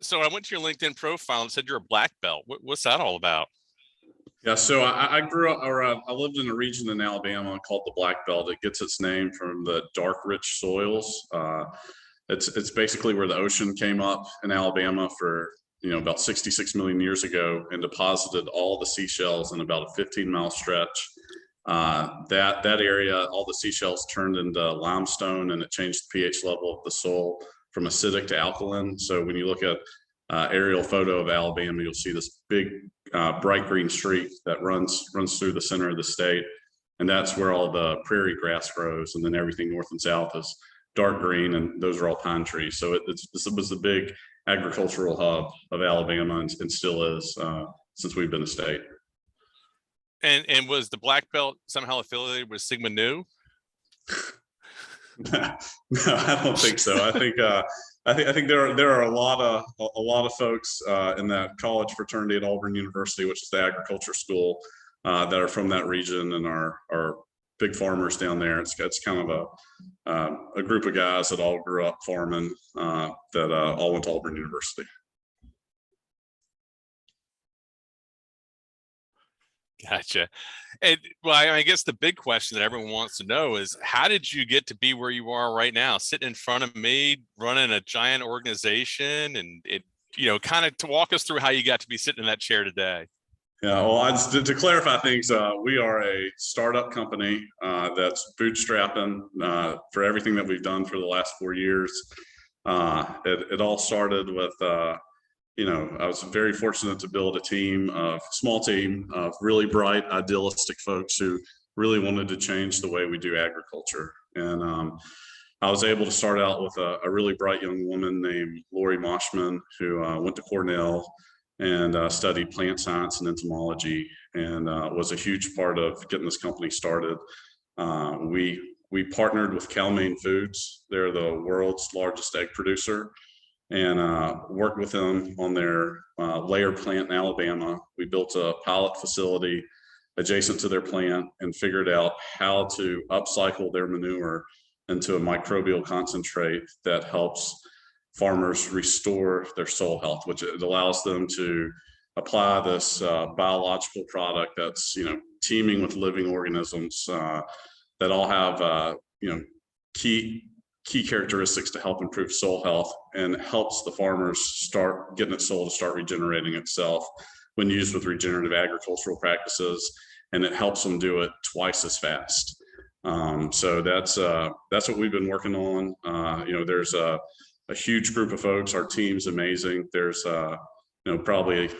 So I went to your LinkedIn profile and said you're a black belt. What's that all about? Yeah, so I grew up, or I lived in a region in Alabama called the Black Belt. It gets its name from the dark, rich soils. It's basically where the ocean came up in Alabama for about 66 million years ago and deposited all the seashells in about a 15-mile stretch. That area, all the seashells turned into limestone, and it changed the pH level of the soil from acidic to alkaline. So when you look at aerial photo of Alabama, you'll see this big bright green streak that runs through the center of the state, and that's where all the prairie grass grows, and then everything north and south is dark green, and those are all pine trees. So this was the big agricultural hub of Alabama, and still is since we've been a state. And was the black belt somehow affiliated with Sigma Nu? No, I don't think so. I think there are a lot of folks in that college fraternity at Auburn University, which is the agriculture school, that are from that region and are big farmers down there. It's kind of a group of guys that all grew up farming that all went to Auburn University. Gotcha. And well, I guess the big question that everyone wants to know is, how did you get to be where you are right now, sitting in front of me, running a giant organization, and kind of to walk us through how you got to be sitting in that chair today? Yeah, well, to clarify things, we are a startup company that's bootstrapping for everything that we've done for the last 4 years. It all started with I was very fortunate to build a small team of really bright, idealistic folks who really wanted to change the way we do agriculture. And I was able to start out with a really bright young woman named Lori Moshman, who went to Cornell and studied plant science and entomology, and was a huge part of getting this company started. We partnered with Cal-Maine Foods. They're the world's largest egg producer, and worked with them on their layer plant in Alabama. We built a pilot facility adjacent to their plant and figured out how to upcycle their manure into a microbial concentrate that helps farmers restore their soil health, which it allows them to apply this biological product that's teeming with living organisms that all have key characteristics to help improve soil health, and helps the farmers start getting its soil to start regenerating itself when used with regenerative agricultural practices, and it helps them do it twice as fast. So that's what we've been working on. There's a huge group of folks. Our team's amazing. There's probably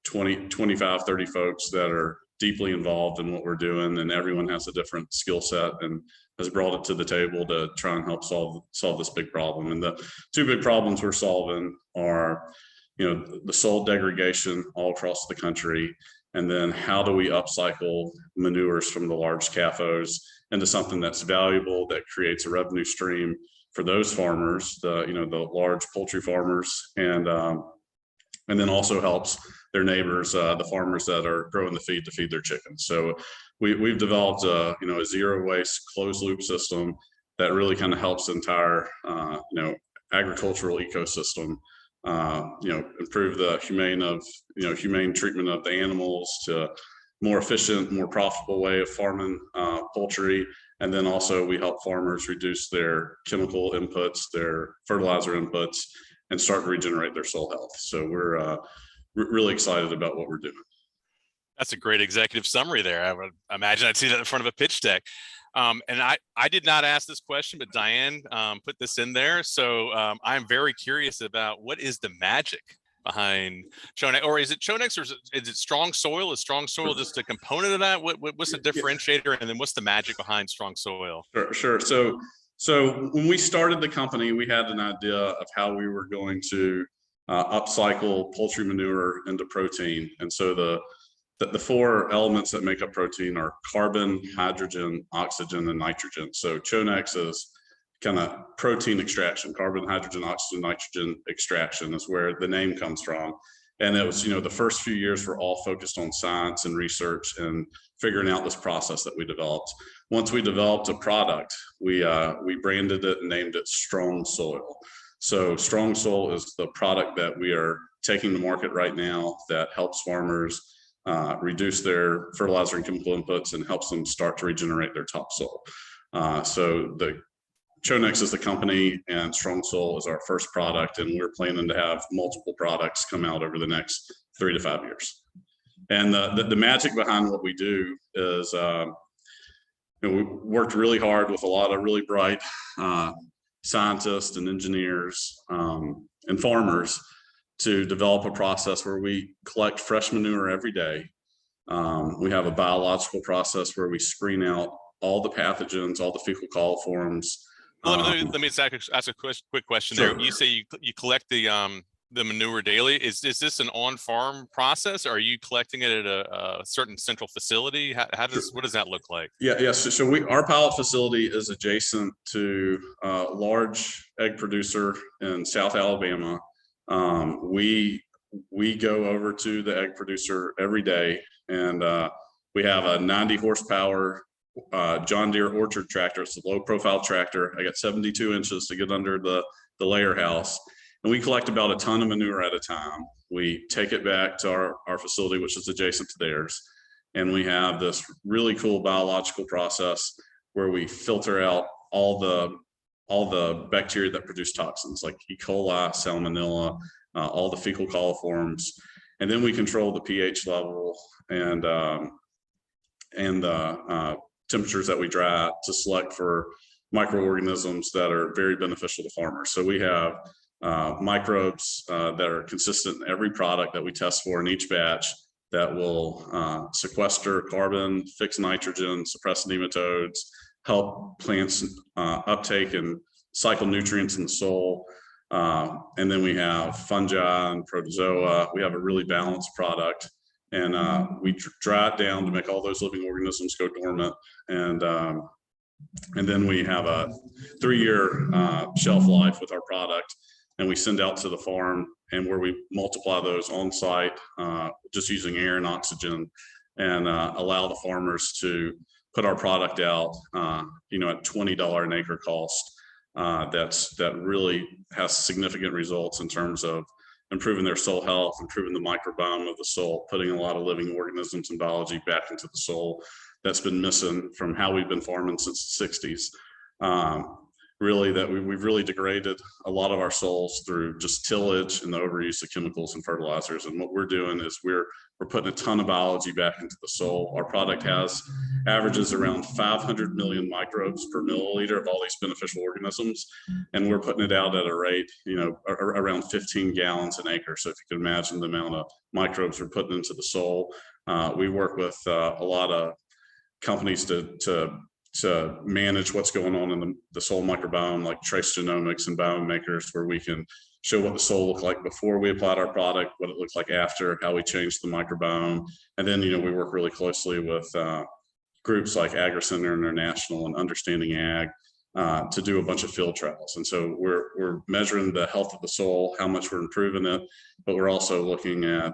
20, 25, 30 folks that are deeply involved in what we're doing, and everyone has a different skill set and has brought it to the table to try and help solve this big problem. And the two big problems we're solving are, the soil degradation all across the country, and then how do we upcycle manures from the large CAFOs into something that's valuable, that creates a revenue stream for those farmers, the large poultry farmers, and then also helps their neighbors, the farmers that are growing the feed to feed their chickens. So we've developed a zero waste closed loop system that really kind of helps the entire agricultural ecosystem, improve the humane treatment of the animals, to more efficient, more profitable way of farming poultry. And then also we help farmers reduce their chemical inputs, their fertilizer inputs, and start to regenerate their soil health. So we're really excited about what we're doing. That's a great executive summary there. I would imagine I'd see that in front of a pitch deck. And I did not ask this question, but Diane put this in there. So I'm very curious about, what is the magic behind Chonex? Or is it Chonex, or is it StrongSoil? Is StrongSoil just a component of that? What's the differentiator? And then what's the magic behind StrongSoil? Sure. So when we started the company, we had an idea of how we were going to upcycle poultry manure into protein. And so the four elements that make up protein are carbon, hydrogen, oxygen, and nitrogen. So Chonex is kind of protein extraction. Carbon, hydrogen, oxygen, nitrogen extraction is where the name comes from. And it was, the first few years were all focused on science and research and figuring out this process that we developed. Once we developed a product, we branded it and named it StrongSoil. So StrongSoil is the product that we are taking to market right now that helps farmers reduce their fertilizer and chemical inputs and helps them start to regenerate their topsoil. So the Chonex is the company and StrongSoil is our first product, and we're planning to have multiple products come out over the next 3 to 5 years. And the magic behind what we do is we worked really hard with a lot of really bright scientists and engineers and farmers to develop a process where we collect fresh manure every day. We have a biological process where we screen out all the pathogens, all the fecal coliforms. Well, let me ask a quick question Sure. there. You say you collect the manure daily. Is this an on-farm process, or are you collecting it at a certain central facility? What does that look like? Yeah. So our pilot facility is adjacent to a large egg producer in South Alabama. We go over to the egg producer every day, and we have a 90 horsepower John Deere orchard tractor. It's a low profile tractor. I got 72 inches to get under the layer house. And we collect about a ton of manure at a time. We take it back to our facility, which is adjacent to theirs. And we have this really cool biological process where we filter out all the bacteria that produce toxins like E. coli, salmonella, all the fecal coliforms. And then we control the pH level and the temperatures that we dry out to select for microorganisms that are very beneficial to farmers. So we have microbes that are consistent in every product that we test for in each batch that will sequester carbon, fix nitrogen, suppress nematodes, help plants uptake and cycle nutrients in the soil. And then we have fungi and protozoa. We have a really balanced product, and we dry it down to make all those living organisms go dormant. And then we have a 3-year shelf life with our product, and we send out to the farm, and where we multiply those on site, just using air and oxygen, and allow the farmers to put our product out, at $20 an acre cost. That really has significant results in terms of improving their soil health, improving the microbiome of the soil, putting a lot of living organisms and biology back into the soil that's been missing from how we've been farming since the 60s. Really, that we've really degraded a lot of our soils through just tillage and the overuse of chemicals and fertilizers. And what we're doing is we're putting a ton of biology back into the soil. Our product averages around 500 million microbes per milliliter of all these beneficial organisms, and we're putting it out at a rate, around 15 gallons an acre. So if you can imagine the amount of microbes we're putting into the soil, we work with a lot of companies to manage what's going on in the soil microbiome, like trace genomics and biomakers, where we can show what the soil looked like before we applied our product, what it looks like after, how we changed the microbiome. And then, we work really closely with groups like AgriCenter International and Understanding Ag to do a bunch of field trials. And so we're measuring the health of the soil, how much we're improving it, but we're also looking at,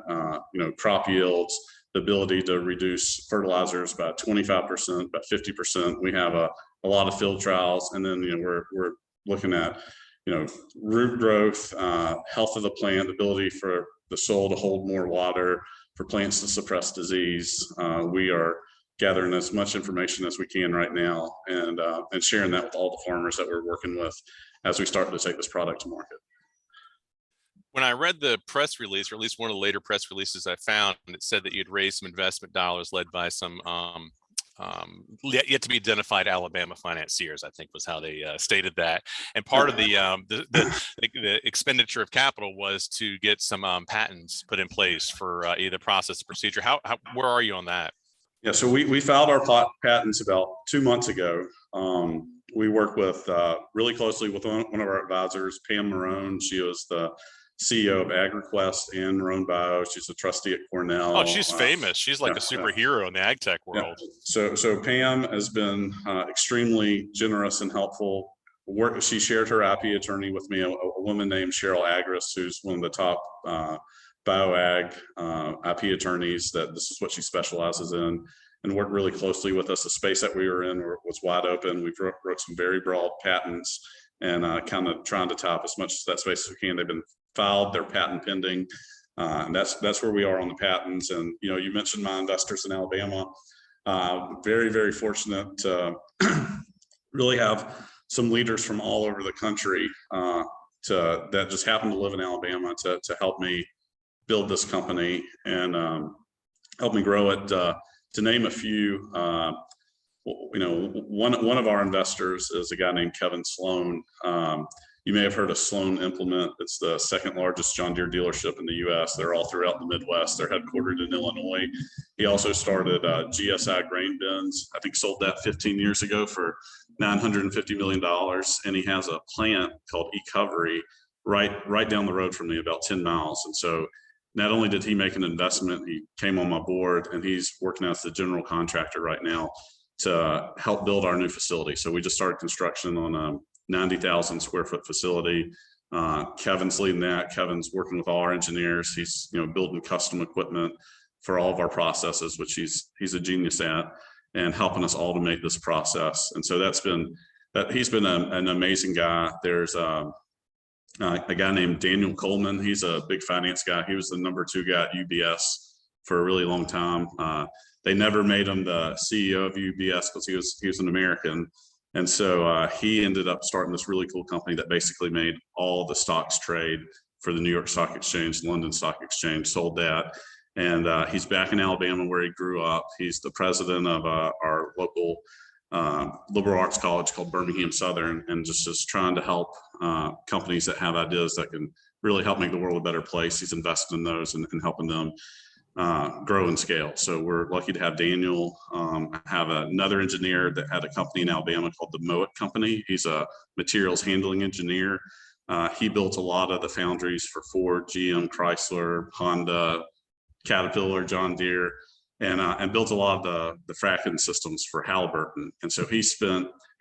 crop yields, the ability to reduce fertilizers by 25%, by 50%. We have a lot of field trials, and then we're looking at root growth, health of the plant, ability for the soil to hold more water, for plants to suppress disease. We are gathering as much information as we can right now, and sharing that with all the farmers that we're working with as we start to take this product to market. When I read the press release, or at least one of the later press releases I found, it said that you'd raised some investment dollars led by some yet to be identified Alabama financiers, I think was how they stated that. And part of the expenditure of capital was to get some patents put in place for either process or procedure. Where are you on that? Yeah, so we filed our patents about 2 months ago. We work with really closely with one of our advisors, Pam Marone. She was the CEO of AgriQuest and Marone Bio. She's a trustee at Cornell. Oh, she's famous. She's like a superhero in the ag tech world. Yeah. So Pam has been extremely generous and helpful. She shared her IP attorney with me, a woman named Cheryl Agris, who's one of the top bio-ag IP attorneys. That this is what she specializes in, and worked really closely with us. The space that we were in was wide open. We wrote some very broad patents and kind of trying to top as much of that space as we can. They've been filed, they're patent pending, and that's where we are on the patents. And you mentioned my investors in Alabama. Very, very fortunate to really have some leaders from all over the country that just happen to live in Alabama to help me build this company and help me grow it. To name a few, one of our investors is a guy named Kevin Sloan. You may have heard of Sloan Implement. It's the second largest John Deere dealership in the U.S. They're all throughout the Midwest. They're headquartered in Illinois. He also started GSI grain bins. I think sold that 15 years ago for $950 million. And he has a plant called eCovery right down the road from me, about 10 miles. And so not only did he make an investment, he came on my board, and he's working as the general contractor right now to help build our new facility. So we just started construction on a 90,000 square foot facility. Kevin's leading that. Kevin's working with all our engineers. He's building custom equipment for all of our processes, which he's a genius at, and helping us automate this process. And so he's been an amazing guy. There's a guy named Daniel Coleman. He's a big finance guy. He was the number 2 guy at UBS for a really long time. They never made him the CEO of UBS because he was an American. And so he ended up starting this really cool company that basically made all the stocks trade for the New York Stock Exchange, London Stock Exchange, sold that. And he's back in Alabama where he grew up. He's the president of our local liberal arts college called Birmingham Southern, and just trying to help companies that have ideas that can really help make the world a better place. He's invested in those and helping them grow and scale. So we're lucky to have Daniel. I have another engineer that had a company in Alabama called the Moet Company. He's a materials handling engineer. He built a lot of the foundries for Ford, GM, Chrysler, Honda, Caterpillar, John Deere, and built a lot of the fracking systems for Halliburton. And so he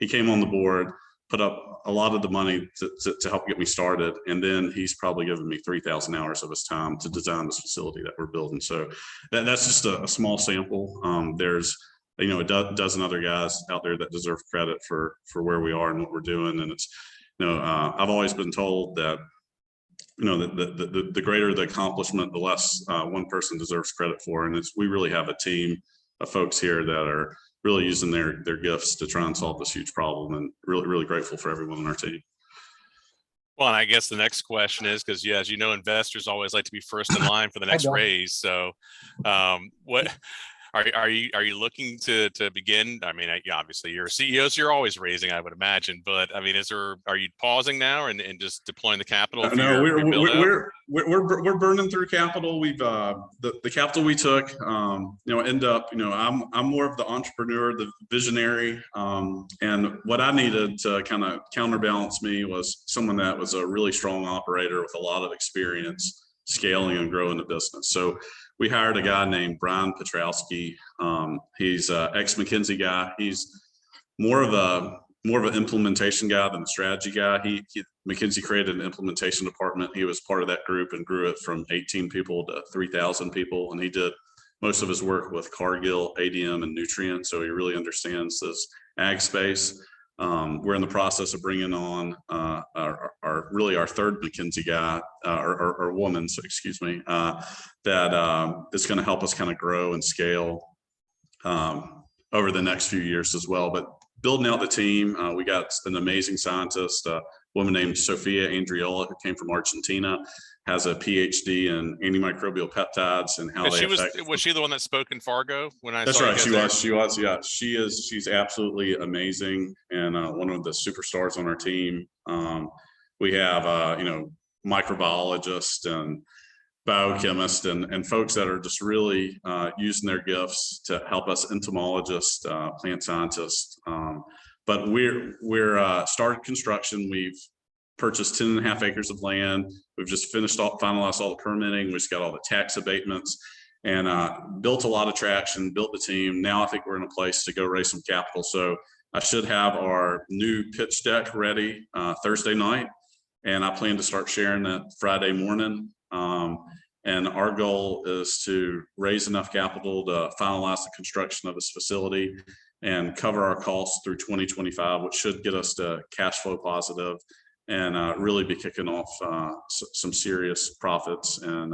came on the board, put up a lot of the money to help get me started. And then he's probably given me 3,000 hours of his time to design this facility that we're building. So that's just a small sample. There's a dozen other guys out there that deserve credit for where we are and what we're doing. And it's, I've always been told that, the greater the accomplishment, the less one person deserves credit for. And we really have a team of folks here that are really using their gifts to try and solve this huge problem, and really, really grateful for everyone on our team. Well, and I guess the next question is, because as you know, investors always like to be first in line for the next raise. So what are you looking to begin? I mean, obviously you're a CEO, so you're always raising, I would imagine. But I mean, are you pausing now and just deploying the capital? No, we're burning through capital. We've the capital we took, end up, I'm more of the entrepreneur, the visionary, and what I needed to kind of counterbalance me was someone that was a really strong operator with a lot of experience scaling and growing the business. So we hired a guy named Brian Petrowski. He's an ex-McKinsey guy. He's more of an implementation guy than a strategy guy. McKinsey created an implementation department. He was part of that group and grew it from 18 people to 3,000 people. And he did most of his work with Cargill, ADM, and Nutrien. So he really understands this ag space. We're in the process of bringing on our third McKinsey guy or woman, so excuse me, that is going to help us kind of grow and scale over the next few years as well. But building out the team, we got an amazing scientist, a woman named Sofia Andriola, who came from Argentina, has a PhD in antimicrobial peptides and how they affect. Was she the one that spoke in Fargo when I That's saw right. She there? was. Yeah, she's absolutely amazing and one of the superstars on our team. We have microbiologists and biochemists and folks that are just really using their gifts to help us, entomologists, plant scientists. But we're started construction. We've purchased 10.5 acres of land. We've just finalized all the permitting. We just got all the tax abatements and built a lot of traction, built the team. Now I think we're in a place to go raise some capital. So I should have our new pitch deck ready Thursday night. And I plan to start sharing that Friday morning. And our goal is to raise enough capital to finalize the construction of this facility and cover our costs through 2025, which should get us to cash flow positive and really be kicking off some serious profits and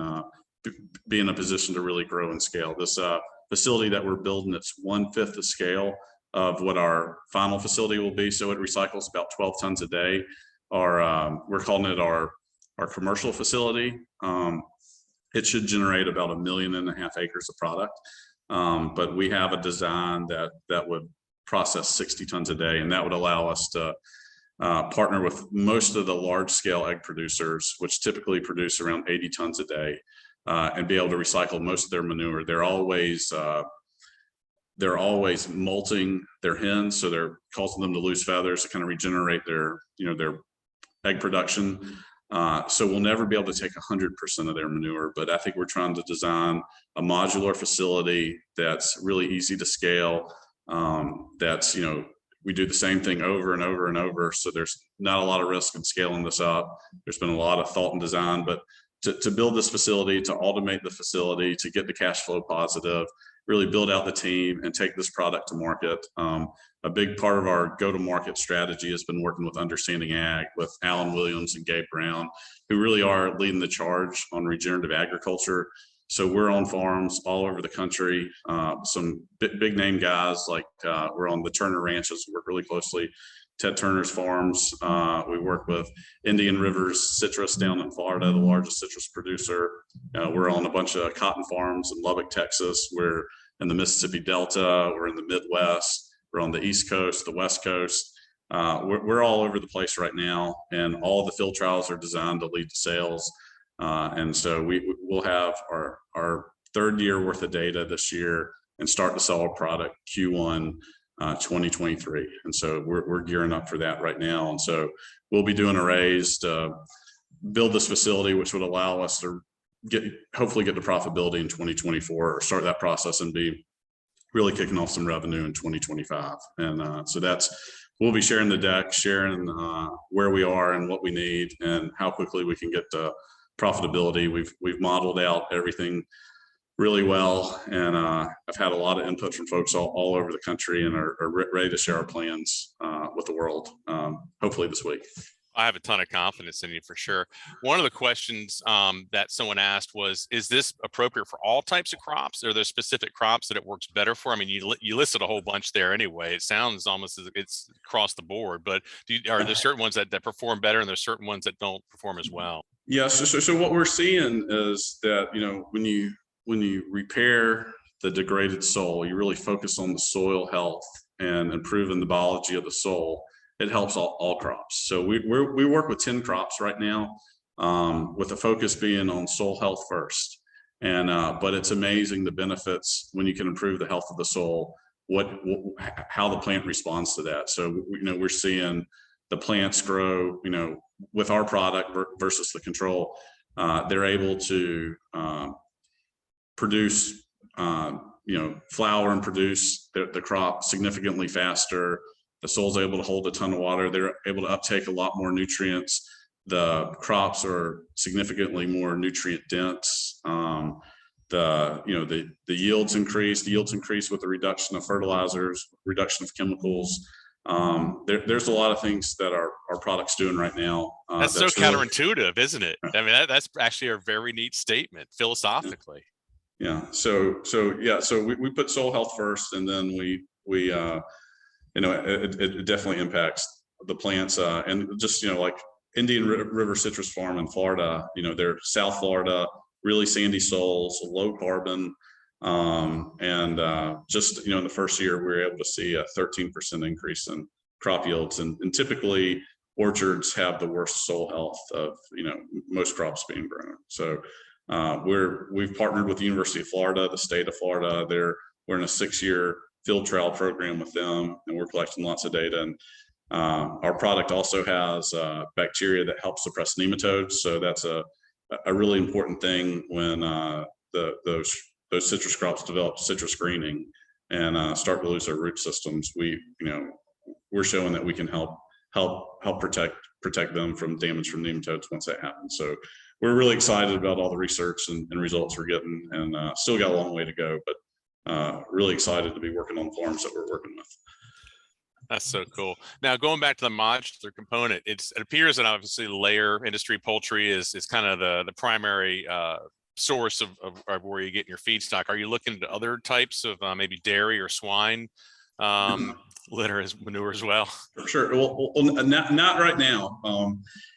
be in a position to really grow and scale. This facility that we're building, it's 1/5 the scale of what our final facility will be. So it recycles about 12 tons a day. We're calling it our commercial facility. It should generate about 1.5 million acres of product. But we have a design that would process 60 tons a day, and that would allow us to partner with most of the large scale egg producers, which typically produce around 80 tons a day, and be able to recycle most of their manure. They're always molting their hens, so they're causing them to lose feathers to kind of regenerate their egg production. So we'll never be able to take 100% of their manure, but I think we're trying to design a modular facility that's really easy to scale. We do the same thing over and over and over. So there's not a lot of risk in scaling this up. There's been a lot of thought and design, but to build this facility, to automate the facility, to get the cash flow positive, really build out the team and take this product to market. A big part of our go-to-market strategy has been working with Understanding Ag, with Alan Williams and Gabe Brown, who really are leading the charge on regenerative agriculture. So we're on farms all over the country. Some big name guys, like we're on the Turner ranches, work really closely. Ted Turner's farms. We work with Indian Rivers Citrus down in Florida, the largest citrus producer. We're on a bunch of cotton farms in Lubbock, Texas. We're in the Mississippi Delta. We're in the Midwest. We're on the East Coast, the West Coast. We're all over the place right now, and all the field trials are designed to lead to sales. And so we'll have our third year worth of data this year and start to sell our product Q1 2023. And so we're gearing up for that right now. And so we'll be doing a raise to build this facility, which would allow us to hopefully get to profitability in 2024, or start that process and be really kicking off some revenue in 2025. And so we'll be sharing the deck, sharing where we are and what we need and how quickly we can get to profitability. We've modeled out everything really well, and I've had a lot of input from folks all over the country, and are ready to share our plans with the world, hopefully this week. I have a ton of confidence in you for sure. One of the questions that someone asked was, is this appropriate for all types of crops? Are there specific crops that it works better for? I mean, you listed a whole bunch there anyway. It sounds almost as if it's across the board, but are there certain ones that perform better, and there's certain ones that don't perform as well? Yes. So what we're seeing is that, when you repair the degraded soil, you really focus on the soil health and improving the biology of the soil. It helps all crops. So we work with 10 crops right now, with the focus being on soil health first. And but it's amazing the benefits when you can improve the health of the soil, how the plant responds to that. So we're seeing the plants grow, with our product versus the control. They're able to produce flower and produce the crop significantly faster. The soil's able to hold a ton of water. They're able to uptake a lot more nutrients. The crops are significantly more nutrient dense. The yields increase. The yields increase with the reduction of fertilizers, reduction of chemicals. There's a lot of things that our product's doing right now. That's so counterintuitive, isn't it? I mean, that's actually a very neat statement philosophically. Yeah. So we put soil health first, and then it definitely impacts the plants, and just like Indian River Citrus Farm in Florida. They're South Florida, really sandy soils, low carbon, and just in the first year we were able to see a 13% increase in crop yields, and typically orchards have the worst soil health of most crops being grown. So we've partnered with the University of Florida, the state of Florida. We're in a 6-year field trial program with them, and we're collecting lots of data. And our product also has bacteria that help suppress nematodes. So that's a really important thing when those citrus crops develop citrus greening and start to lose their root systems. We're showing that we can help protect them from damage from nematodes once that happens. So we're really excited about all the research and results we're getting, and still got a long way to go, but really excited to be working on the farms that we're working with. That's so cool. Now, going back to the modular component, it appears that obviously the layer industry, poultry is kind of the primary source of where you get your feedstock. Are you looking at other types of maybe dairy or swine litter as manure as well? Sure. Well, not right now.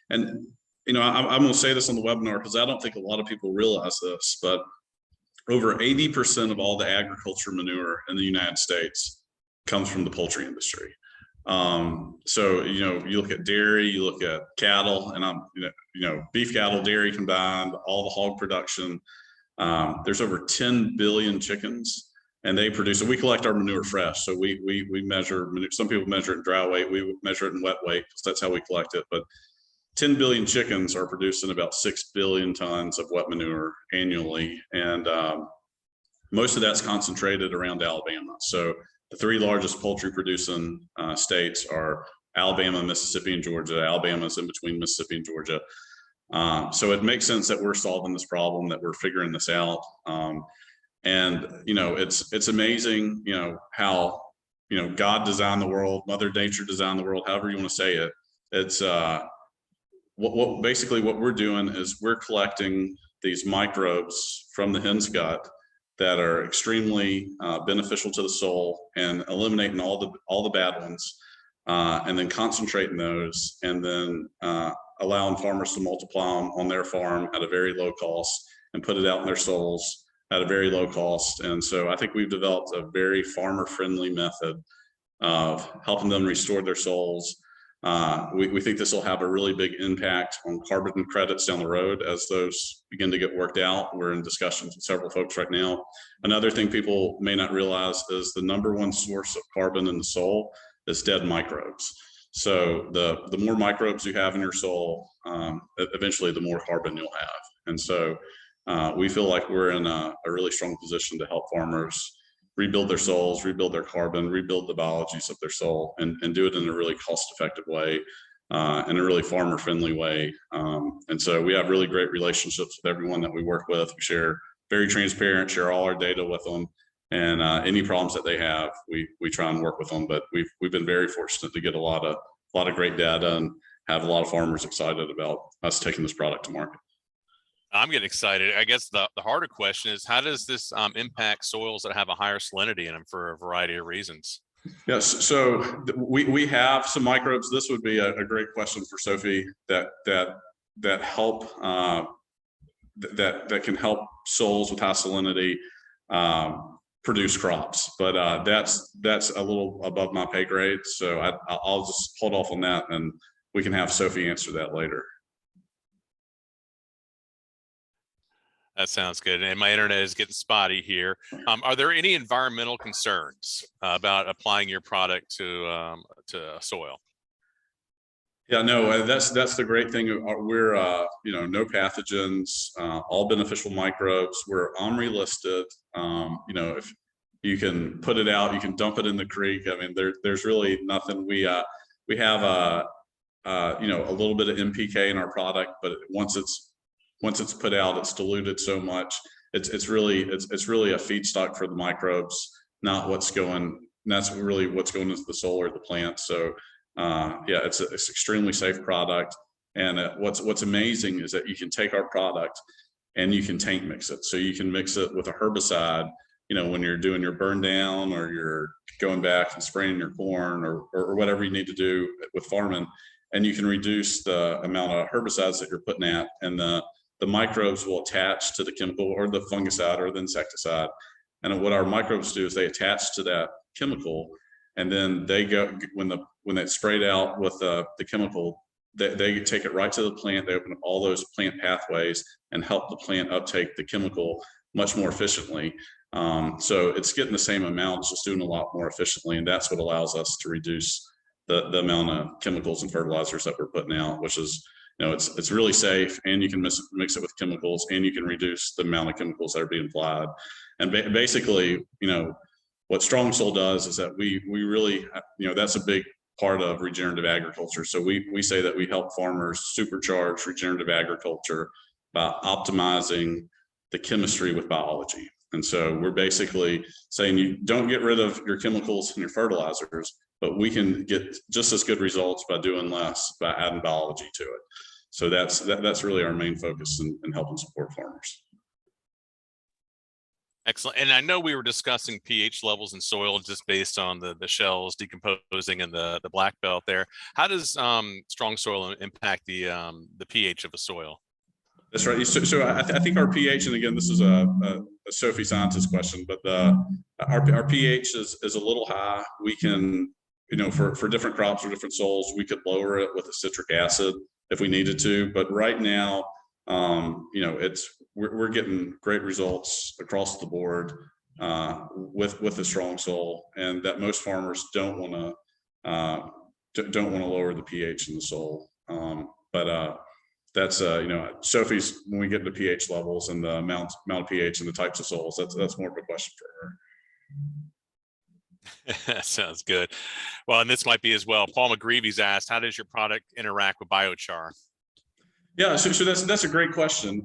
And I'm going to say this on the webinar because I don't think a lot of people realize this, but over 80% of all the agriculture manure in the United States comes from the poultry industry. So, you look at dairy, you look at cattle, and beef cattle, dairy combined, all the hog production. There's over 10 billion chickens, and they produce, and we collect our manure fresh. So we measure, some people measure it in dry weight, we measure it in wet weight, because that's how we collect it. But 10 billion chickens are producing about 6 billion tons of wet manure annually. And most of that's concentrated around Alabama. So the three largest poultry producing states are Alabama, Mississippi, and Georgia. Alabama is in between Mississippi and Georgia. So it makes sense that we're solving this problem, that we're figuring this out. And it's amazing, how God designed the world, Mother Nature designed the world, however you want to say it. It's basically what we're doing is we're collecting these microbes from the hen's gut that are extremely beneficial to the soil, and eliminating all the bad ones, and then concentrating those, and then allowing farmers to multiply them on their farm at a very low cost and put it out in their soils at a very low cost. And so I think we've developed a very farmer-friendly method of helping them restore their soils. We think this will have a really big impact on carbon credits down the road as those begin to get worked out. We're in discussions with several folks right now. Another thing people may not realize is the #1 source of carbon in the soil is dead microbes. So the more microbes you have in your soil, eventually the more carbon you'll have. And so we feel like we're in a really strong position to help farmers rebuild their soils, rebuild their carbon, rebuild the biologies of their soil, and do it in a really cost-effective way, in a really farmer-friendly way. And so we have really great relationships with everyone that we work with. We share very transparent, share all our data with them, and any problems that they have, we try and work with them. But we've been very fortunate to get a lot of great data and have a lot of farmers excited about us taking this product to market. I'm getting excited. I guess the harder question is, how does this impact soils that have a higher salinity in them for a variety of reasons? Yes, so we have some microbes. This would be a great question for Sophie, that help that can help soils with high salinity produce crops. But that's a little above my pay grade, so I'll just hold off on that, and we can have Sophie answer that later. That sounds good. And my internet is getting spotty here. Are there any environmental concerns about applying your product to soil? Yeah, no, that's the great thing. We're no pathogens, all beneficial microbes. We're OMRI listed. If you can put it out, you can dump it in the creek. I mean, there's really nothing. We have a little bit of NPK in our product, but once it's put out, it's diluted so much. It's really a feedstock for the microbes, not that's really what's going into the soil or the plant. So it's extremely safe product. And what's amazing is that you can take our product and you can tank mix it. So you can mix it with a herbicide, when you're doing your burn down, or you're going back and spraying your corn, or whatever you need to do with farming, and you can reduce the amount of herbicides that you're putting at, and the microbes will attach to the chemical or the fungicide or the insecticide. And what our microbes do is they attach to that chemical, and then they go, when it's sprayed out with the chemical, they take it right to the plant. They open up all those plant pathways and help the plant uptake the chemical much more efficiently. So it's getting the same amount, it's just doing a lot more efficiently. And that's what allows us to reduce the amount of chemicals and fertilizers that we're putting out, which is, it's really safe, and you can mix it with chemicals, and you can reduce the amount of chemicals that are being applied. And basically, what StrongSoil does is that we really, that's a big part of regenerative agriculture. So we say that we help farmers supercharge regenerative agriculture by optimizing the chemistry with biology. And so we're basically saying you don't get rid of your chemicals and your fertilizers, but we can get just as good results by doing less, by adding biology to it. So that's really our main focus in helping support farmers. Excellent. And I know we were discussing pH levels in soil just based on the shells decomposing and the black belt there. How does strong soil impact the pH of a soil? That's right. So I think our pH, and again, this is a Sophie scientist question, but our pH is a little high. We can, for different crops or different soils, we could lower it with a citric acid if we needed to. But right now, we're getting great results across the board with the strong soil, and that most farmers don't want to lower the pH in the soil. That's Sophie's, when we get to pH levels and the amount of pH and the types of soils, that's more of a question for her. Sounds good. Well, and this might be as well. Paul McGreevy's asked, how does your product interact with biochar? Yeah, so that's a great question.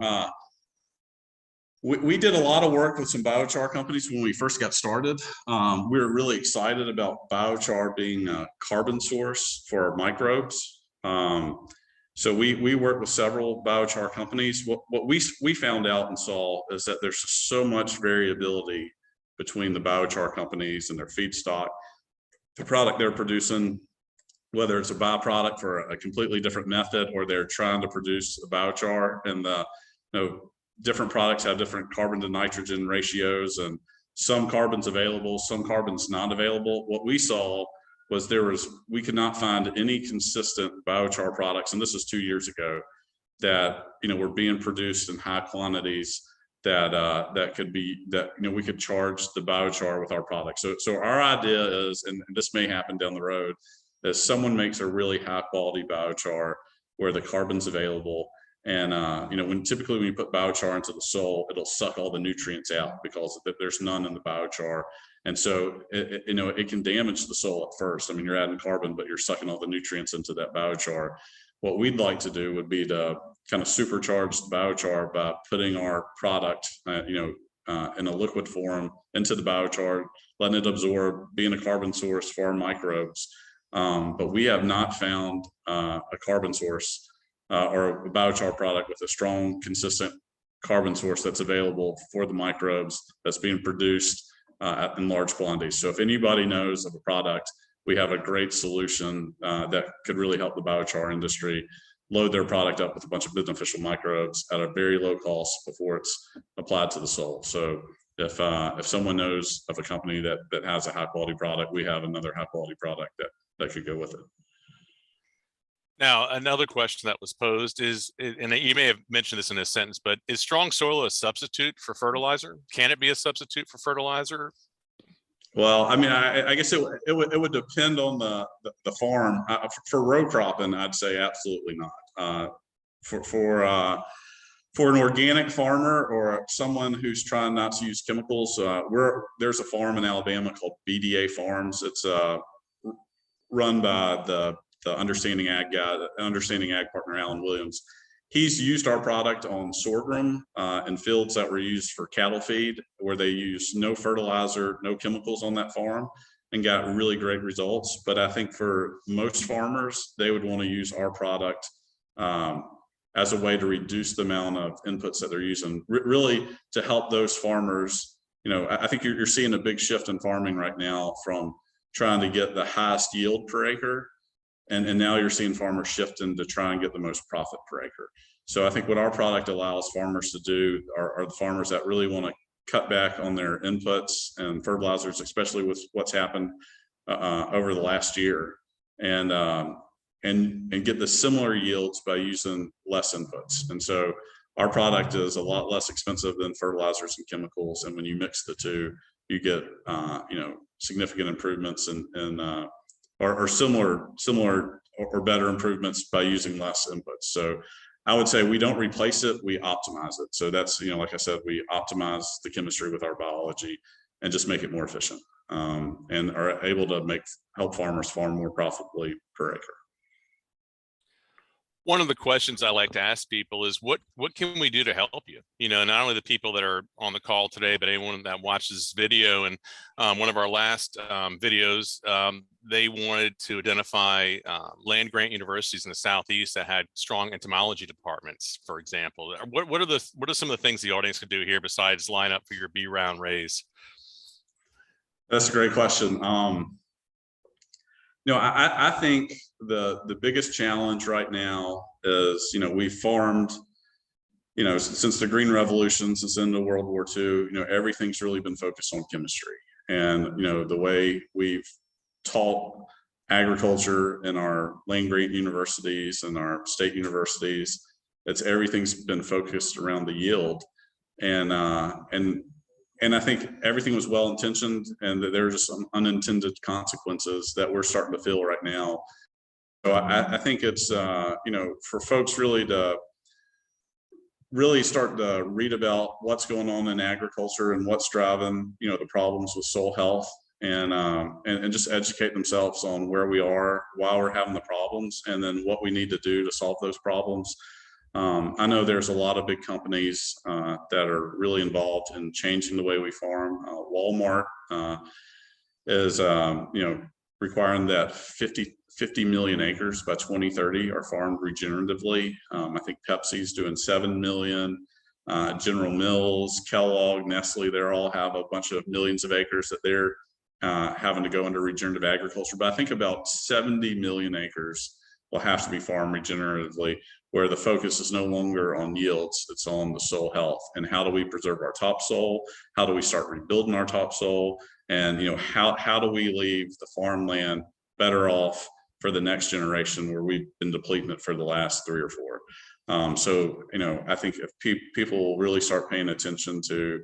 We did a lot of work with some biochar companies when we first got started. We were really excited about biochar being a carbon source for microbes. So we work with several biochar companies. What we found out and saw is that there's just so much variability between the biochar companies and their feedstock, the product they're producing, whether it's a byproduct for a completely different method or they're trying to produce a biochar, and different products have different carbon to nitrogen ratios, and some carbon's available, some carbon's not available. What we saw was we could not find any consistent biochar products, and this is 2 years ago, that were being produced in high quantities that we could charge the biochar with our product. So our idea is, and this may happen down the road, is someone makes a really high quality biochar where the carbon's available, and typically when you put biochar into the soil, it'll suck all the nutrients out because there's none in the biochar. And so it can damage the soil at first. I mean, you're adding carbon, but you're sucking all the nutrients into that biochar. What we'd like to do would be to kind of supercharge the biochar by putting our product, in a liquid form into the biochar, letting it absorb, being a carbon source for our microbes. But we have not found a carbon source or a biochar product with a strong, consistent carbon source that's available for the microbes that's being produced in large quantities. So if anybody knows of a product, we have a great solution that could really help the biochar industry load their product up with a bunch of beneficial microbes at a very low cost before it's applied to the soil. So if someone knows of a company that has a high quality product, we have another high quality product that could go with it. Now, another question that was posed is, and you may have mentioned this in a sentence, but is strong soil a substitute for fertilizer? Can it be a substitute for fertilizer? Well, I mean, I guess it would depend on the farm. For row cropping, I'd say absolutely not. For an organic farmer or someone who's trying not to use chemicals, there's a farm in Alabama called BDA Farms. It's run by the Understanding Ag guy, Understanding Ag partner Alan Williams. He's used our product on sorghum in fields that were used for cattle feed, where they use no fertilizer, no chemicals on that farm, and got really great results. But I think for most farmers, they would want to use our product as a way to reduce the amount of inputs that they're using, really to help those farmers. I think you're seeing a big shift in farming right now from trying to get the highest yield per acre. And now you're seeing farmers shifting to try and get the most profit per acre. So I think what our product allows farmers to do are the farmers that really want to cut back on their inputs and fertilizers, especially with what's happened over the last year, and get the similar yields by using less inputs. And so our product is a lot less expensive than fertilizers and chemicals. And when you mix the two, you get significant improvements or similar or better improvements by using less inputs. So I would say we don't replace it, we optimize it. So that's, like I said, we optimize the chemistry with our biology and just make it more efficient, and are able to help farmers farm more profitably per acre. One of the questions I like to ask people is what can we do to help you? You know, not only the people that are on the call today, but anyone that watches this video. And one of our last videos, they wanted to identify land grant universities in the Southeast that had strong entomology departments, for example. What are some of the things the audience could do here besides line up for your B round raise? That's a great question. I think the biggest challenge right now is, we farmed, since the Green Revolution, since the end of World War II, everything's really been focused on chemistry. And, the way we've taught agriculture in our land grant universities and our state universities, everything's been focused around the yield. And I think everything was well intentioned, and that there are just some unintended consequences that we're starting to feel right now. So I think it's for folks really to start to read about what's going on in agriculture and what's driving the problems with soil health, and just educate themselves on where we are, why we're having the problems, and then what we need to do to solve those problems. I know there's a lot of big companies that are really involved in changing the way we farm. Walmart is, requiring that 50 million acres by 2030 are farmed regeneratively. I think Pepsi's doing 7 million. General Mills, Kellogg, Nestle, they all have a bunch of millions of acres that they're having to go into regenerative agriculture. But I think about 70 million acres will have to be farmed regeneratively, where the focus is no longer on yields, it's on the soil health. And how do we preserve our topsoil? How do we start rebuilding our topsoil? And how do we leave the farmland better off for the next generation, where we've been depleting it for the last 3 or 4? So I think if people really start paying attention to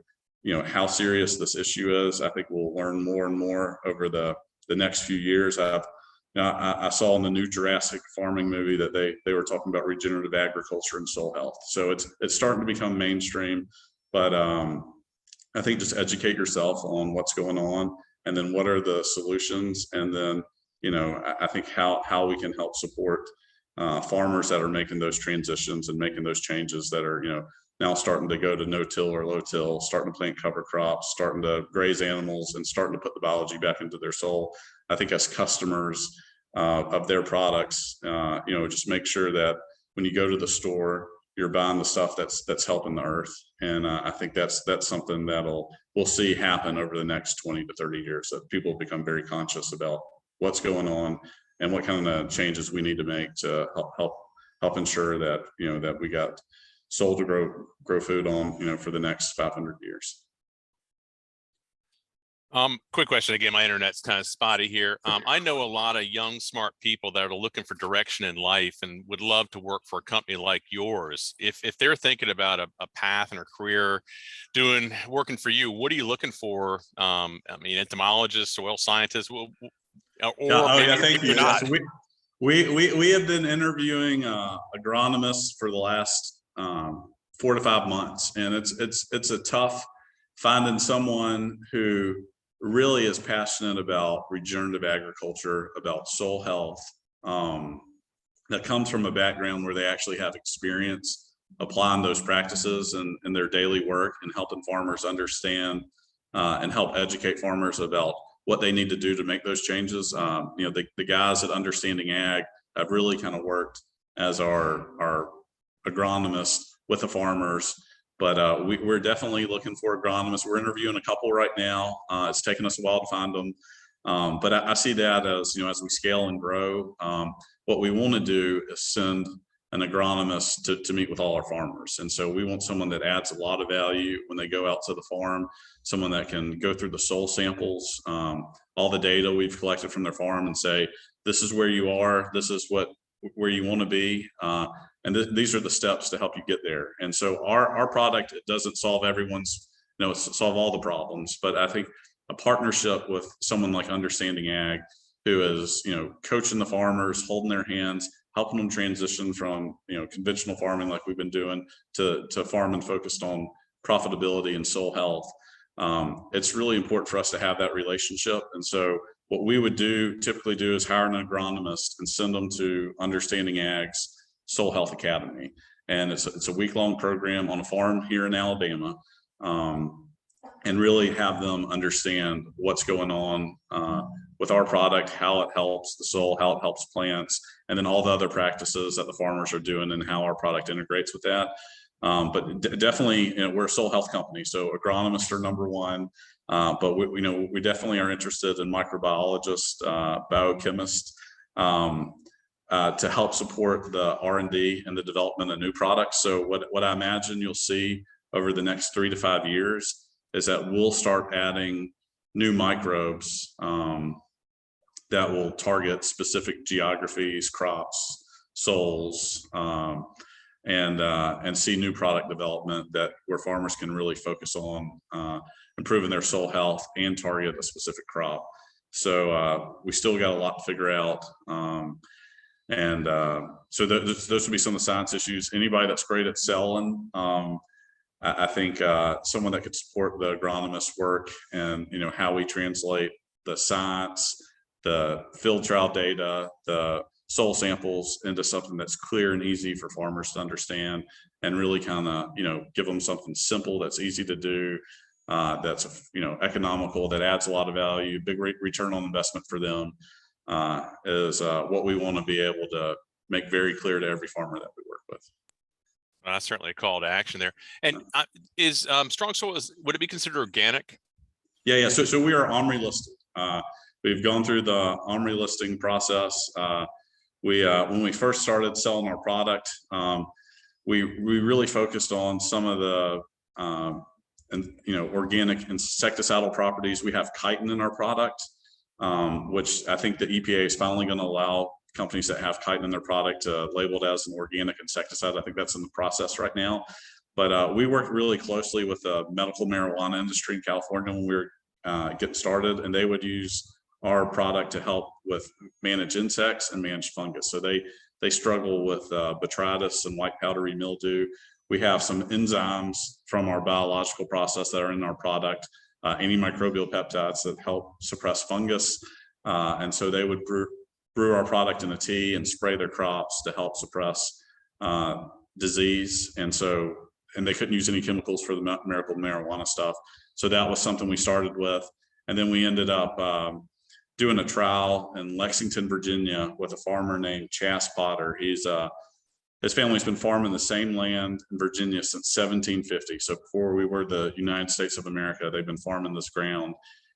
how serious this issue is, I think we'll learn more and more over the next few years. I saw in the new Jurassic farming movie that they were talking about regenerative agriculture and soil health. So it's starting to become mainstream, but I think just educate yourself on what's going on, and then what are the solutions, and then I think how we can help support farmers that are making those transitions and making those changes, that are now starting to go to no-till or low-till, starting to plant cover crops, starting to graze animals, and starting to put the biology back into their soil. I think as customers of their products, just make sure that when you go to the store, you're buying the stuff that's helping the earth. And I think that's something we'll see happen over the next 20 to 30 years, that people become very conscious about what's going on and what kind of changes we need to make to help ensure that that we got soil to grow food on for the next 500 years. Quick question. Again, my internet's kind of spotty here. I know a lot of young, smart people that are looking for direction in life and would love to work for a company like yours. If they're thinking about a path and a career working for you, what are you looking for? Entomologists, soil scientists, thank you. Yes, we have been interviewing agronomists for the last 4 to 5 months, and it's a tough finding someone who really is passionate about regenerative agriculture, about soil health, that comes from a background where they actually have experience applying those practices in their daily work, and helping farmers understand and help educate farmers about what they need to do to make those changes. The guys at Understanding Ag have really kind of worked as our agronomists with the farmers. But we're definitely looking for agronomists. We're interviewing a couple right now. It's taken us a while to find them. But I see that as we scale and grow, what we want to do is send an agronomist to meet with all our farmers. And so we want someone that adds a lot of value when they go out to the farm, someone that can go through the soil samples, all the data we've collected from their farm, and say, this is where you are, this is where you want to be. And these are the steps to help you get there. And so our product, it doesn't solve everyone's, solve all the problems, but I think a partnership with someone like Understanding Ag, who is, coaching the farmers, holding their hands, helping them transition from, conventional farming like we've been doing to farming focused on profitability and soil health. It's really important for us to have that relationship. And so what we would typically do is hire an agronomist and send them to Understanding Ag's Soil Health Academy. And it's a week-long program on a farm here in Alabama, and really have them understand what's going on with our product, how it helps the soil, how it helps plants, and then all the other practices that the farmers are doing and how our product integrates with that. But definitely, we're a soil health company, so agronomists are number one. But we definitely are interested in microbiologists, biochemists, to help support the R&D and the development of new products. So what I imagine you'll see over the next 3 to 5 years is that we'll start adding new microbes that will target specific geographies, crops, soils, and see new product development where farmers can really focus on improving their soil health and target a specific crop. So we still got a lot to figure out. So those would be some of the science issues. Anybody that's great at selling, I think someone that could support the agronomist work and how we translate the science, the field trial data, the soil samples into something that's clear and easy for farmers to understand, and really kind of give them something simple that's easy to do, that's economical, that adds a lot of value, big return on investment for them, is what we want to be able to make very clear to every farmer that we work with. Well, that's certainly a call to action there. And is StrongSoil, would it be considered organic? Yeah. So we are OMRI listed. We've gone through the OMRI listing process. When we first started selling our product, we really focused on some of the organic insecticidal properties. We have chitin in our product, which I think the EPA is finally going to allow companies that have chitin in their product to label it as an organic insecticide. I think that's in the process right now. But we worked really closely with the medical marijuana industry in California when we were getting started, and they would use our product to help with manage insects and manage fungus. So they struggle with botrytis and white powdery mildew. We have some enzymes from our biological process that are in our product, antimicrobial peptides that help suppress fungus. And so they would brew our product in a tea and spray their crops to help suppress disease. And they couldn't use any chemicals for the medical marijuana stuff. So that was something we started with. And then we ended up doing a trial in Lexington, Virginia with a farmer named Chas Potter. His family's been farming the same land in Virginia since 1750. So before we were the United States of America, they've been farming this ground.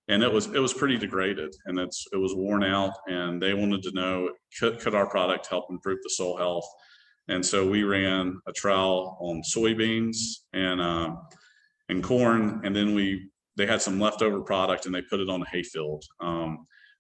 And it was pretty degraded, and it was worn out, and they wanted to know, could our product help improve the soil health? And so we ran a trial on soybeans and corn, and then they had some leftover product and they put it on a hayfield.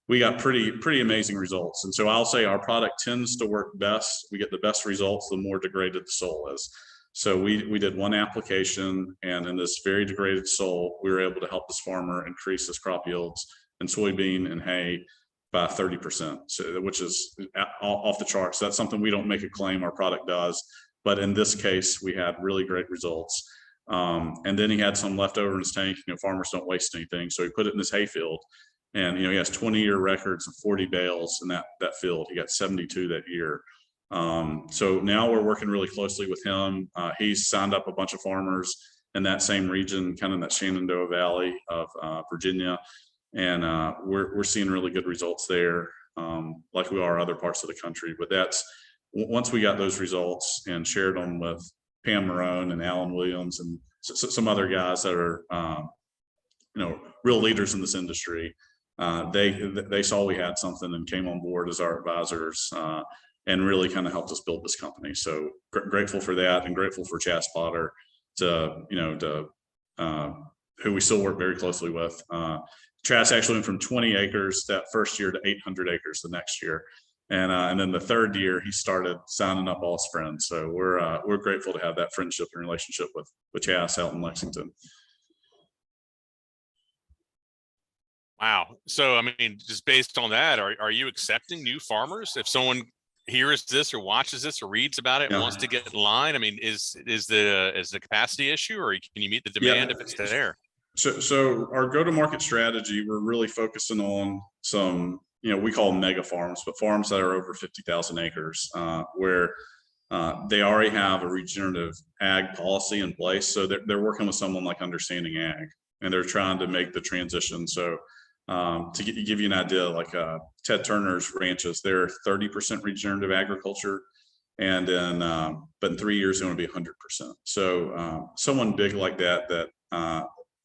We got pretty amazing results. And so I'll say our product tends to work best. We get the best results the more degraded the soil is. So we did one application, and in this very degraded soil, we were able to help this farmer increase his crop yields in soybean and hay by 30%, which is off the charts. That's something we don't make a claim our product does, but in this case, we had really great results. And then he had some left over in his tank. Farmers don't waste anything, so he put it in his hayfield. And he has 20-year records of 40 bales in that field. He got 72 that year. So now we're working really closely with him. He's signed up a bunch of farmers in that same region, kind of in that Shenandoah Valley of Virginia, and we're seeing really good results there, like we are other parts of the country. But that's once we got those results and shared them with Pam Marone and Alan Williams and some other guys that are real leaders in this industry. They saw we had something and came on board as our advisors, and really kind of helped us build this company. So grateful for that, and grateful for Chas Potter who we still work very closely with. Chas actually went from 20 acres that first year to 800 acres the next year. And then the third year he started signing up all his friends. So we're grateful to have that friendship and relationship with Chas out in Lexington. Wow. So, I mean, just based on that, are you accepting new farmers? If someone hears this or watches this or reads about it and wants to get in line, I mean, is the capacity issue, or can you meet the demand if it's there? So our go-to-market strategy, we're really focusing on some, we call them mega farms, but farms that are over 50,000 acres, where they already have a regenerative ag policy in place. So they're working with someone like Understanding Ag, and they're trying to make the transition. So to give you an idea, like Ted Turner's ranches, they're 30% regenerative agriculture. And then, but in 3 years, they're going to be 100%. So someone big like that,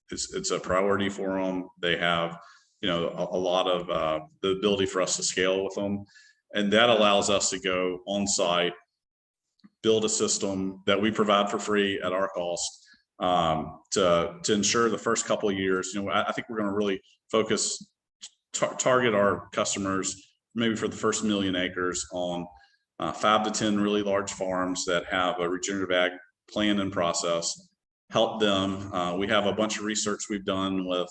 it's a priority for them. They have, you know, a lot of the ability for us to scale with them. And that allows us to go on site, build a system that we provide for free at our cost, to ensure the first couple of years. You know, I think we're going to really focus, target our customers maybe for the first 1,000,000 acres on 5 to 10 really large farms that have a regenerative ag plan and process. Help them. We have a bunch of research we've done with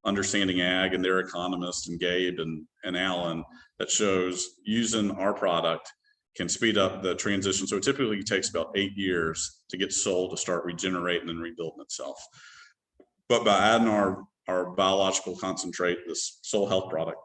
Understanding Ag and their economists, and Gabe and Alan, that shows using our product can speed up the transition. So it typically takes about 8 years to get soil to start regenerating and rebuilding itself. But by adding our biological concentrate, this soil health product,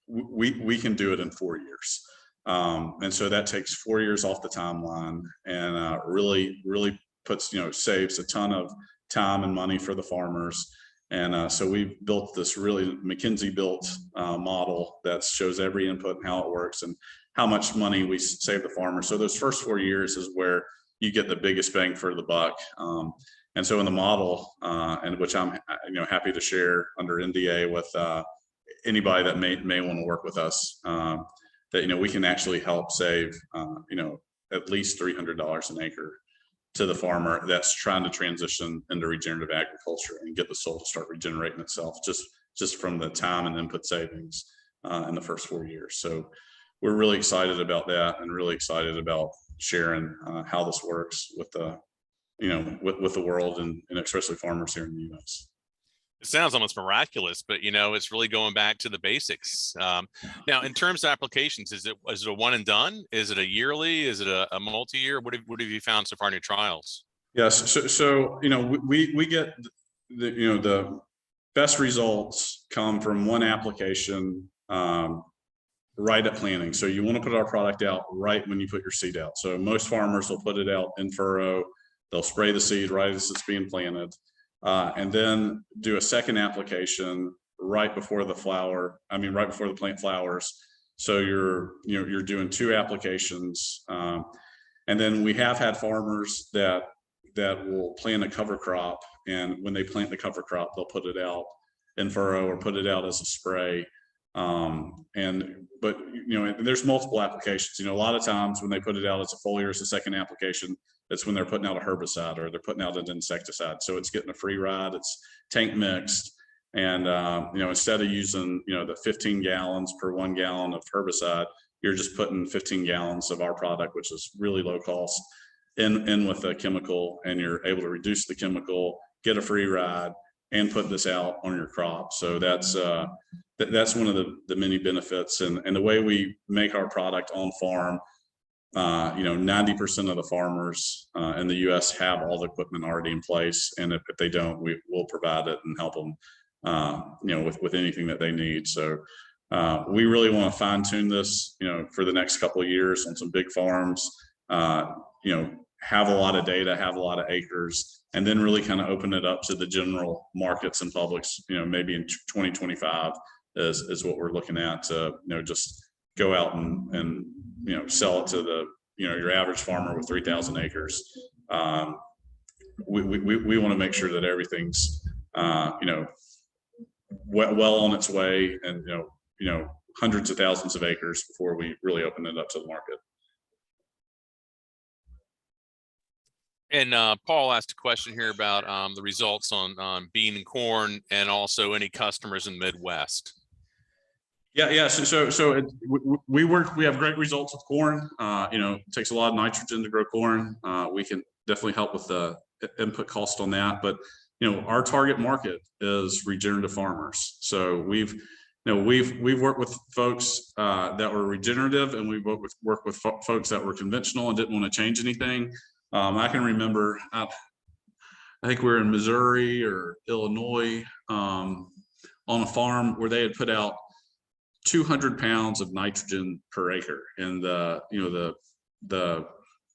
we can do it in 4 years. And so that takes 4 years off the timeline, and really puts, you know, saves a ton of time and money for the farmers. And so we've built this really McKinsey built model that shows every input and how it works and how much money we save the farmer. So those first 4 years is where you get the biggest bang for the buck. And so in the model, and which I'm, you know, happy to share under NDA with anybody that may want to work with us, that, you know, we can actually help save, you know, at least $300 an acre to the farmer that's trying to transition into regenerative agriculture and get the soil to start regenerating itself, just from the time and input savings in the first 4 years. So we're really excited about that, and really excited about sharing how this works with the, you know, with the world, and especially farmers here in the U.S. It sounds almost miraculous, but, you know, it's really going back to the basics. Now, in terms of applications, is it a one and done? Is it a yearly? Is it a multi-year? What have you found so far in your trials? Yes. So you know, we get the, you know, the best results come from one application right at planting. So you want to put our product out right when you put your seed out. So most farmers will put it out in furrow. They'll spray the seed right as it's being planted. And then do a second application right before the right before the plant flowers. So you're doing 2 applications. And then we have had farmers that will plant a cover crop, and when they plant the cover crop, they'll put it out in furrow or put it out as a spray. But you know, there's multiple applications. You know, a lot of times when they put it out as a foliar as a second application, it's when they're putting out a herbicide or they're putting out an insecticide. So it's getting a free ride. It's tank mixed, and you know, instead of using, you know, the 15 gallons per 1 gallon of herbicide, you're just putting 15 gallons of our product, which is really low cost, in with a chemical, and you're able to reduce the chemical, get a free ride, and put this out on your crop. So that's one of the many benefits. And the way we make our product on farm, you know, 90% of the farmers in the U.S. have all the equipment already in place, and if they don't, we will provide it and help them, you know, with anything that they need. So we really want to fine tune this, you know, for the next couple of years on some big farms. You know, have a lot of data, have a lot of acres, and then really kind of open it up to the general markets and publics, you know, maybe in 2025 is what we're looking at, to, you know, just go out and you know, sell it to the, you know, your average farmer with 3,000 acres. We want to make sure that everything's, you know, well on its way, and, you know, hundreds of thousands of acres before we really open it up to the market. And Paul asked a question here about the results on bean and corn, and also any customers in Midwest. Yeah. So we have great results with corn. You know, it takes a lot of nitrogen to grow corn. We can definitely help with the input cost on that. But, you know, our target market is regenerative farmers. So we've worked with folks that were regenerative, and we've worked with folks that were conventional and didn't want to change anything. I can remember, I think we were in Missouri or Illinois on a farm where they had put out 200 pounds of nitrogen per acre, and the the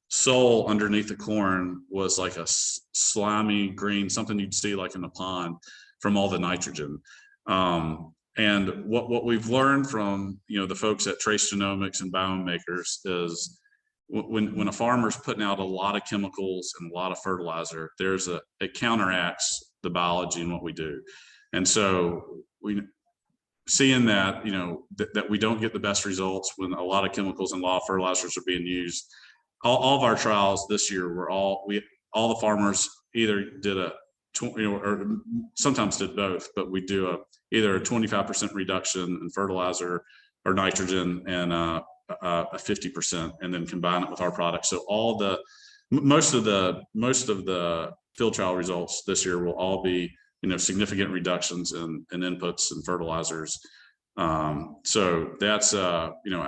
soil underneath the corn was like a slimy green, something you'd see like in a pond from all the nitrogen. And what we've learned from, you know, the folks at Trace Genomics and Biomakers is when a farmer's putting out a lot of chemicals and a lot of fertilizer, it counteracts the biology and what we do. And so seeing that, you know, that we don't get the best results when a lot of chemicals and a lot of fertilizers are being used. All of our trials this year were all the farmers either did or sometimes did both, but we do either a 25% reduction in fertilizer or nitrogen and a 50%, and then combine it with our product. So most of the field trial results this year will all be, you know, significant reductions in inputs and fertilizers. So that's you know,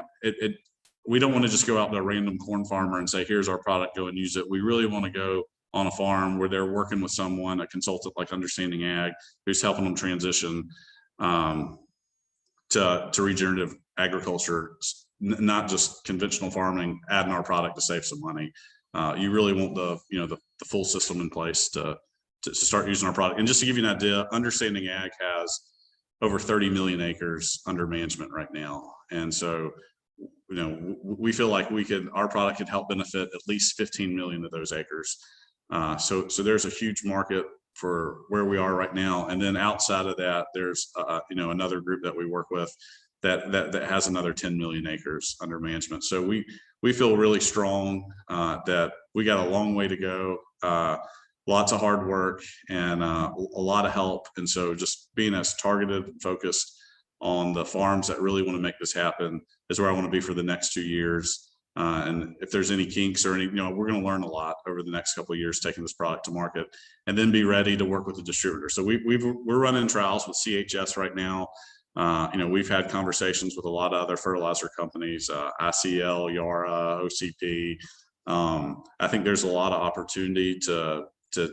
we don't want to just go out to a random corn farmer and say, here's our product, go and use it. We really want to go on a farm where they're working with someone, a consultant like Understanding Ag, who's helping them transition to regenerative agriculture, not just conventional farming, adding our product to save some money. You really want the full system in place to start using our product. And just to give you an idea, Understanding Ag has over 30 million acres under management right now. And so, you know, we feel like our product could help benefit at least 15 million of those acres. So there's a huge market for where we are right now. And then outside of that, there's you know, another group that we work with that has another 10 million acres under management. So we feel really strong that we got a long way to go, lots of hard work and a lot of help. And so just being as targeted and focused on the farms that really want to make this happen is where I want to be for the next 2 years. And if there's any kinks or any, you know, we're going to learn a lot over the next couple of years taking this product to market, and then be ready to work with the distributor. So we're running trials with CHS right now. You know, we've had conversations with a lot of other fertilizer companies, ICL, Yara, OCP. I think there's a lot of opportunity to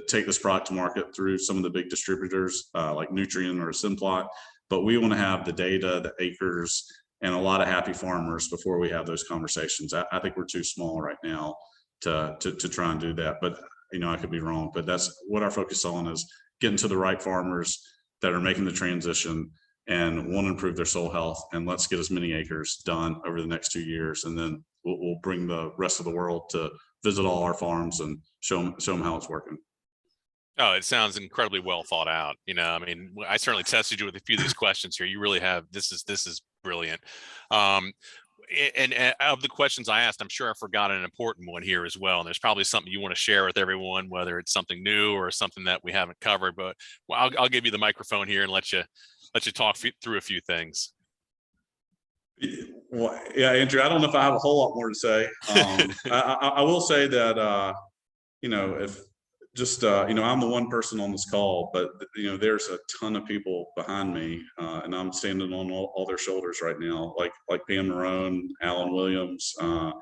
take this product to market through some of the big distributors like Nutrien or Simplot, but we want to have the data, the acres, and a lot of happy farmers before we have those conversations. I think we're too small right now to try and do that, but you know, I could be wrong, but that's what our focus on is, getting to the right farmers that are making the transition and want to improve their soil health. And let's get as many acres done over the next 2 years. And then we'll bring the rest of the world to visit all our farms and show them how it's working. Oh, it sounds incredibly well thought out. You know, I mean, I certainly tested you with a few of these questions here. You really have. This is brilliant. And of the questions I asked, I'm sure I forgot an important one here as well. And there's probably something you want to share with everyone, whether it's something new or something that we haven't covered. But I'll give you the microphone here and let you talk through a few things. Well, yeah, Andrew, I don't know if I have a whole lot more to say. I will say that you know, if just you know, I'm the one person on this call, but you know, there's a ton of people behind me, and I'm standing on all their shoulders right now, like Pam Marone, Alan Williams, you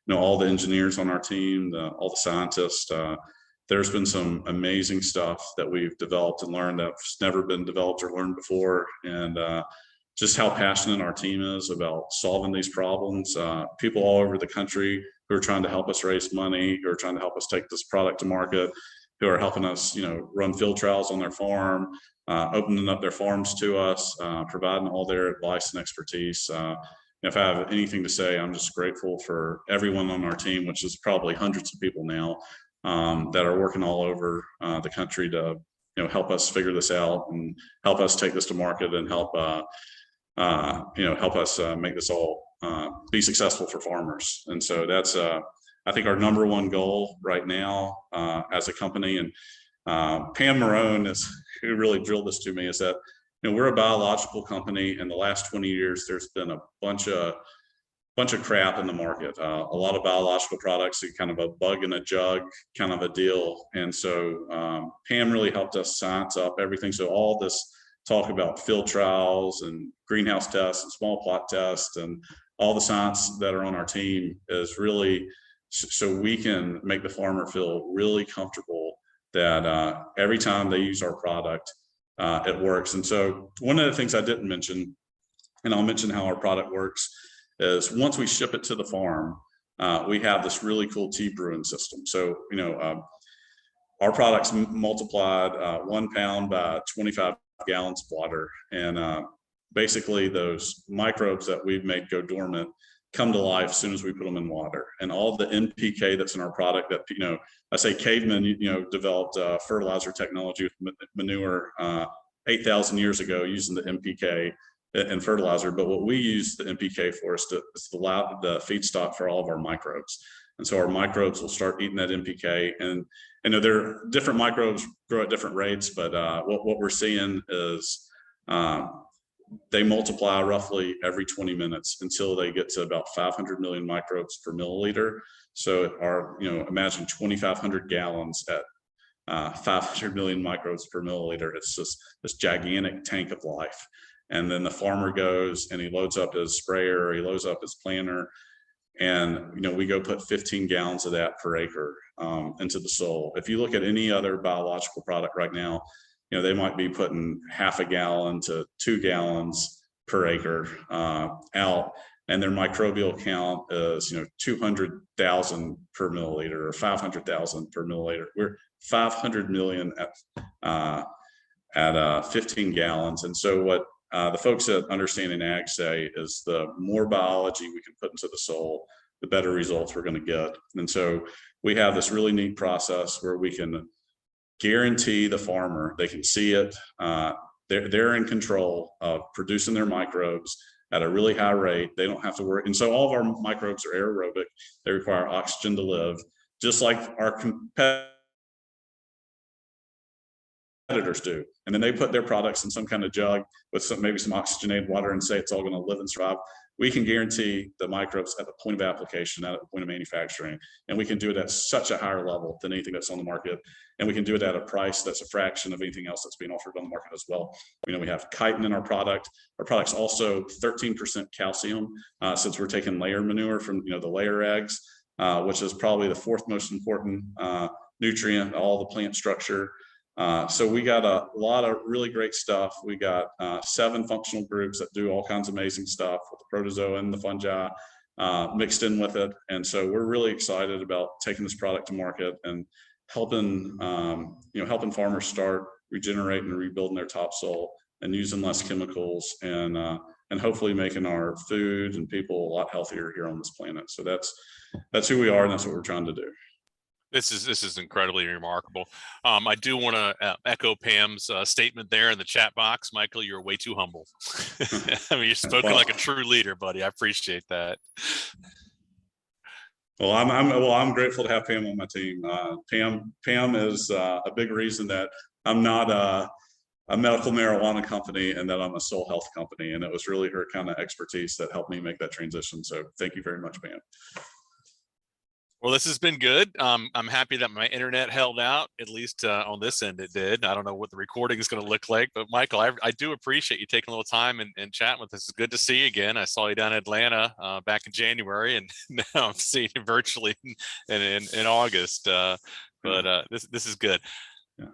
know, all the engineers on our team, all the scientists. There's been some amazing stuff that we've developed and learned that's never been developed or learned before, and just how passionate our team is about solving these problems. People all over the country who are trying to help us raise money, who are trying to help us take this product to market, who are helping us, you know, run field trials on their farm, opening up their farms to us, providing all their advice and expertise. If I have anything to say, I'm just grateful for everyone on our team, which is probably hundreds of people now, that are working all over the country to, you know, help us figure this out and help us take this to market and help you know, help us make this all be successful for farmers. And so that's I think our number one goal right now as a company. And Pam Marone is who really drilled this to me, is that, you know, we're a biological company. In the last 20 years, there's been a bunch of crap in the market, a lot of biological products, kind of a bug in a jug kind of a deal. And so Pam really helped us science up everything. So all this talk about field trials and greenhouse tests and small plot tests and all the science that are on our team is really so we can make the farmer feel really comfortable that every time they use our product, it works. And so one of the things I didn't mention, and I'll mention how our product works, is once we ship it to the farm, we have this really cool tea brewing system. So, our products multiplied 1 pound by 25 gallons of water. And basically those microbes that we've made go dormant come to life as soon as we put them in water. And all the NPK that's in our product that, I say cavemen, developed fertilizer technology with manure 8,000 years ago using the NPK and fertilizer. But what we use the NPK for is the feedstock for all of our microbes. And so our microbes will start eating that NPK. And there are different microbes grow at different rates, but what we're seeing is they multiply roughly every 20 minutes until they get to about 500 million microbes per milliliter. So imagine 2,500 gallons at 500 million microbes per milliliter. It's just this gigantic tank of life. And then the farmer goes and he loads up his sprayer, or he loads up his planter, and we go put 15 gallons of that per acre into the soil. If you look at any other biological product right now, they might be putting half a gallon to 2 gallons per acre out, and their microbial count is 200,000 per milliliter or 500,000 per milliliter. We're 500 million at 15 gallons. And so what the folks at Understanding Ag say is the more biology we can put into the soil, the better results we're going to get. And so we have this really neat process where we can guarantee the farmer, they can see it, they're in control of producing their microbes at a really high rate. They don't have to worry. And so all of our microbes are aerobic. They require oxygen to live, just like our competitors do. And then they put their products in some kind of jug with maybe some oxygenated water and say it's all going to live and survive. We can guarantee the microbes at the point of application, at the point of manufacturing, and we can do it at such a higher level than anything that's on the market. And we can do it at a price that's a fraction of anything else that's being offered on the market as well. We have chitin in our product. Our product's also 13% calcium, since we're taking layer manure from the layer eggs, which is probably the fourth most important nutrient, all the plant structure. So we got a lot of really great stuff. We got 7 functional groups that do all kinds of amazing stuff with the protozoa and the fungi mixed in with it. And so we're really excited about taking this product to market and helping farmers start regenerating and rebuilding their topsoil and using less chemicals, and hopefully making our food and people a lot healthier here on this planet. So that's who we are, and that's what we're trying to do. This is incredibly remarkable. I do want to echo Pam's statement there in the chat box. Michael, you're way too humble. I mean, you're spoken like a true leader, buddy. I appreciate that. Well, I'm grateful to have Pam on my team. Pam is a big reason that I'm not a medical marijuana company and that I'm a soil health company. And it was really her kind of expertise that helped me make that transition. So thank you very much, Pam. Well, this has been good. I'm happy that my internet held out, at least on this end it did. I don't know what the recording is going to look like, but Michael, I do appreciate you taking a little time and chatting with us. It's good to see you again. I saw you down in Atlanta back in January, and now I'm seeing you virtually in August. But this is good. Yeah.